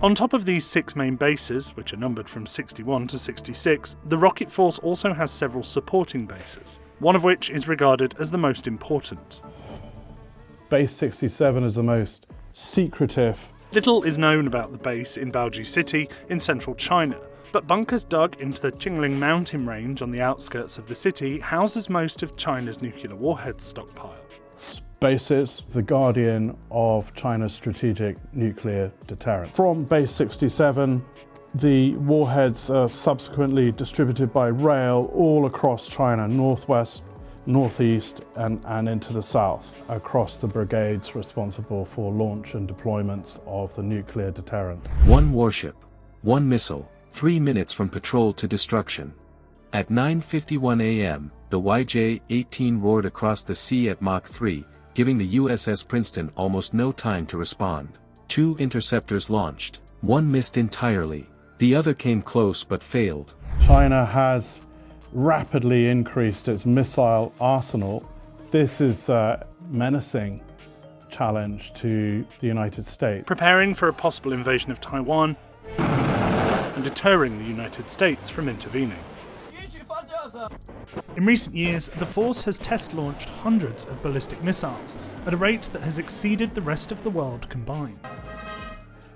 On top of these 6 main bases, which are numbered from 61 to 66, the rocket force also has several supporting bases, one of which is regarded as the most important. Base 67 is the most secretive. Little is known about the base in Baoji City in central China, but bunkers dug into the Qingling mountain range on the outskirts of the city houses most of China's nuclear warheads stockpile. Base is the guardian of China's strategic nuclear deterrent. From Base 67, the warheads are subsequently distributed by rail all across China, northwest, northeast, and into the south, across the brigades responsible for launch and deployments of the nuclear deterrent. 1 warship, 1 missile, 3 minutes from patrol to destruction. At 9:51 a.m., the YJ-18 roared across the sea at Mach 3, giving the USS Princeton almost no time to respond. 2 interceptors launched. 1 missed entirely. The other came close but failed. China has rapidly increased its missile arsenal. This is a menacing challenge to the United States. Preparing for a possible invasion of Taiwan and deterring the United States from intervening. In recent years, the force has test-launched hundreds of ballistic missiles at a rate that has exceeded the rest of the world combined.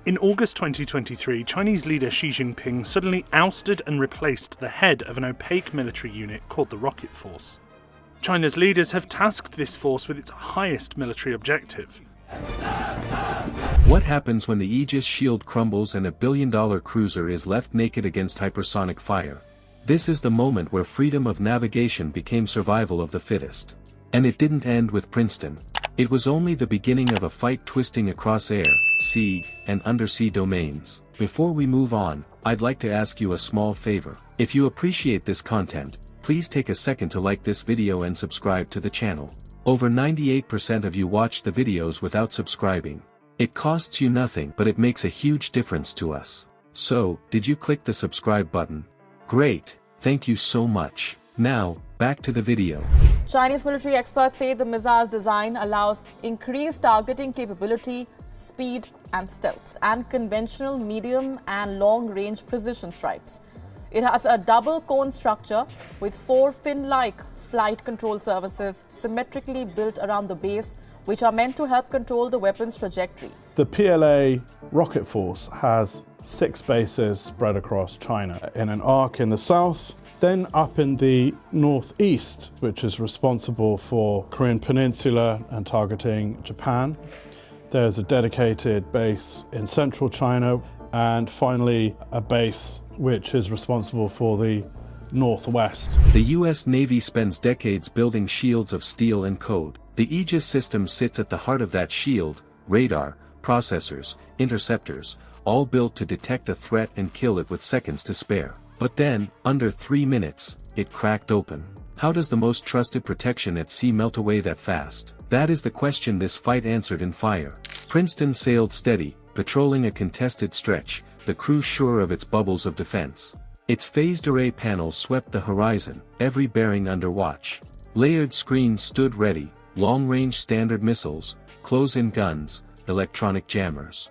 In August 2023, Chinese leader Xi Jinping suddenly ousted and replaced the head of an opaque military unit called the Rocket Force. China's leaders have tasked this force with its highest military objective. What happens when the Aegis shield crumbles and a billion-dollar cruiser is left naked against hypersonic fire? This is the moment where freedom of navigation became survival of the fittest. And it didn't end with Princeton. It was only the beginning of a fight twisting across air, sea, and undersea domains. Before we move on, I'd like to ask you a small favor. If you appreciate this content, please take a second to like this video and subscribe to the channel. Over 98% of you watch the videos without subscribing. It costs you nothing, but it makes a huge difference to us. So, did you click the subscribe button? Great, thank you so much. Now, back to the video. Chinese military experts say the missile's design allows increased targeting capability, speed and stealth, and conventional medium and long-range precision strikes. It has a double cone structure with 4 fin-like flight control surfaces symmetrically built around the base, which are meant to help control the weapon's trajectory. The PLA rocket force has 6 bases spread across China, in an arc in the south, then up in the northeast, which is responsible for Korean Peninsula and targeting Japan. There's a dedicated base in central China, and finally a base which is responsible for the northwest. The US Navy spends decades building shields of steel and code. The Aegis system sits at the heart of that shield: radar, processors, interceptors, all built to detect a threat and kill it with seconds to spare. But then, under 3 minutes, it cracked open. How does the most trusted protection at sea melt away that fast? That is the question this fight answered in fire. Princeton sailed steady, patrolling a contested stretch, the crew sure of its bubbles of defense. Its phased array panels swept the horizon, every bearing under watch. Layered screens stood ready, long-range standard missiles, close-in guns, electronic jammers.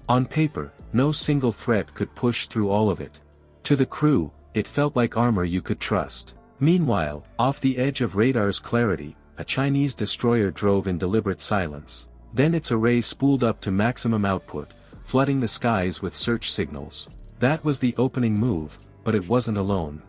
On paper, no single threat could push through all of it. To the crew, it felt like armor you could trust. Meanwhile, off the edge of radar's clarity, a Chinese destroyer drove in deliberate silence. Then its array spooled up to maximum output, flooding the skies with search signals. That was the opening move, but it wasn't alone.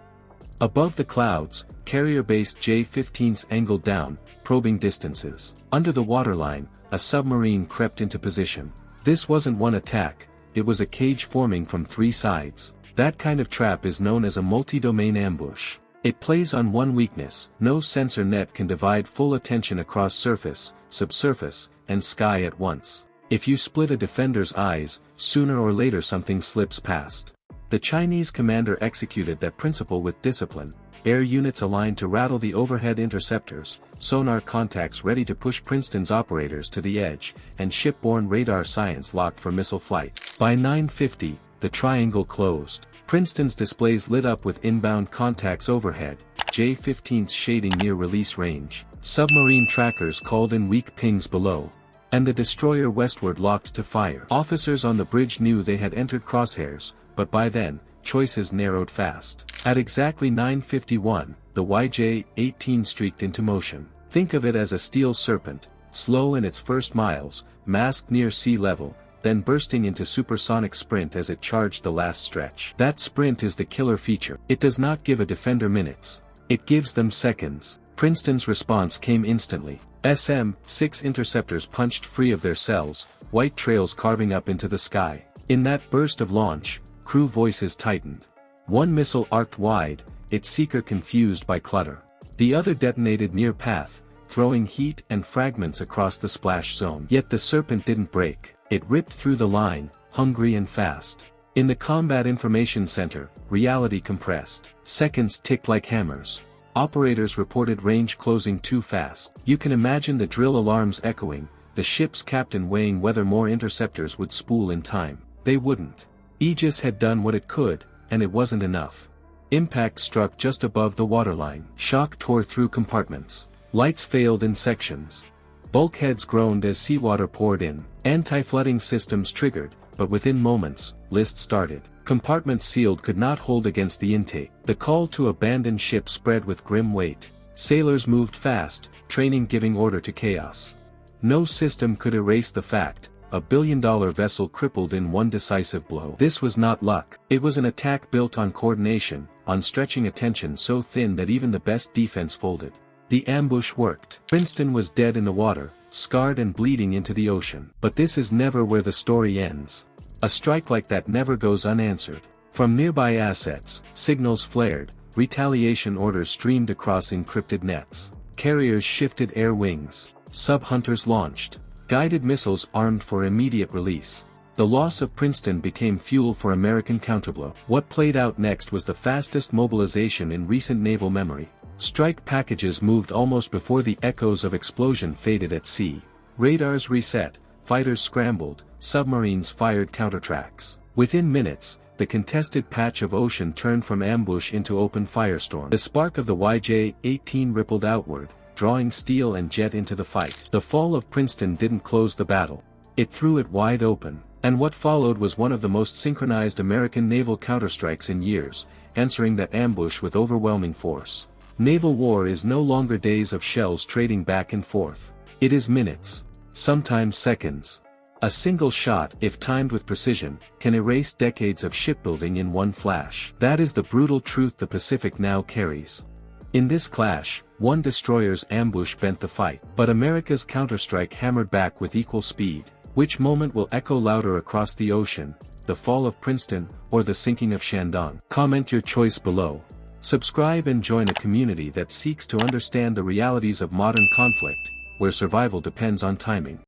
Above the clouds, carrier-based J-15s angled down, probing distances. Under the waterline, a submarine crept into position. This wasn't one attack, it was a cage forming from 3 sides. That kind of trap is known as a multi-domain ambush. It plays on one weakness: no sensor net can divide full attention across surface, subsurface, and sky at once. If you split a defender's eyes, sooner or later something slips past. The Chinese commander executed that principle with discipline: air units aligned to rattle the overhead interceptors, sonar contacts ready to push Princeton's operators to the edge, and shipborne radar science locked for missile flight. By 9:50, the triangle closed. Princeton's displays lit up with inbound contacts overhead, J-15s shading near release range. Submarine trackers called in weak pings below. and the destroyer westward locked to fire. Officers on the bridge knew they had entered crosshairs, but by then, choices narrowed fast. At exactly 9:51, the YJ-18 streaked into motion. Think of it as a steel serpent, slow in its first miles, masked near sea level, then bursting into supersonic sprint as it charged the last stretch. That sprint is the killer feature. It does not give a defender minutes. It gives them seconds. Princeton's response came instantly. SM-6 interceptors punched free of their cells, white trails carving up into the sky. In that burst of launch, crew voices tightened. One missile arced wide, its seeker confused by clutter. The other detonated near path, throwing heat and fragments across the splash zone. Yet the serpent didn't break. It ripped through the line, hungry and fast. In the Combat Information Center, reality compressed. Seconds ticked like hammers. Operators reported range closing too fast. You can imagine the drill alarms echoing, the ship's captain weighing whether more interceptors would spool in time. They wouldn't. Aegis had done what it could, and it wasn't enough. Impact struck just above the waterline. Shock tore through compartments. Lights failed in sections. Bulkheads groaned as seawater poured in. Anti-flooding systems triggered, but within moments, list started. Compartments sealed could not hold against the intake. The call to abandon ship spread with grim weight. Sailors moved fast, training giving order to chaos. No system could erase the fact, a billion-dollar vessel crippled in one decisive blow. This was not luck. It was an attack built on coordination, on stretching attention so thin that even the best defense folded. The ambush worked. Princeton was dead in the water, scarred and bleeding into the ocean. But this is never where the story ends. A strike like that never goes unanswered. From nearby assets, signals flared, retaliation orders streamed across encrypted nets. Carriers shifted air wings. Sub-hunters launched. Guided missiles armed for immediate release. The loss of Princeton became fuel for American counterblow. What played out next was the fastest mobilization in recent naval memory. Strike packages moved almost before the echoes of explosion faded at sea. Radars reset, fighters scrambled, submarines fired countertracks. Within minutes, the contested patch of ocean turned from ambush into open firestorm. The spark of the YJ-18 rippled outward, drawing steel and jet into the fight. The fall of Princeton didn't close the battle. It threw it wide open. And what followed was one of the most synchronized American naval counterstrikes in years, answering that ambush with overwhelming force. Naval war is no longer days of shells trading back and forth. It is minutes. Sometimes seconds. A single shot, if timed with precision, can erase decades of shipbuilding in one flash. That is the brutal truth the Pacific now carries. In this clash, one destroyer's ambush bent the fight, but America's counterstrike hammered back with equal speed. Which moment will echo louder across the ocean, the fall of Princeton, or the sinking of Shandong? Comment your choice below. Subscribe and join a community that seeks to understand the realities of modern conflict, where survival depends on timing.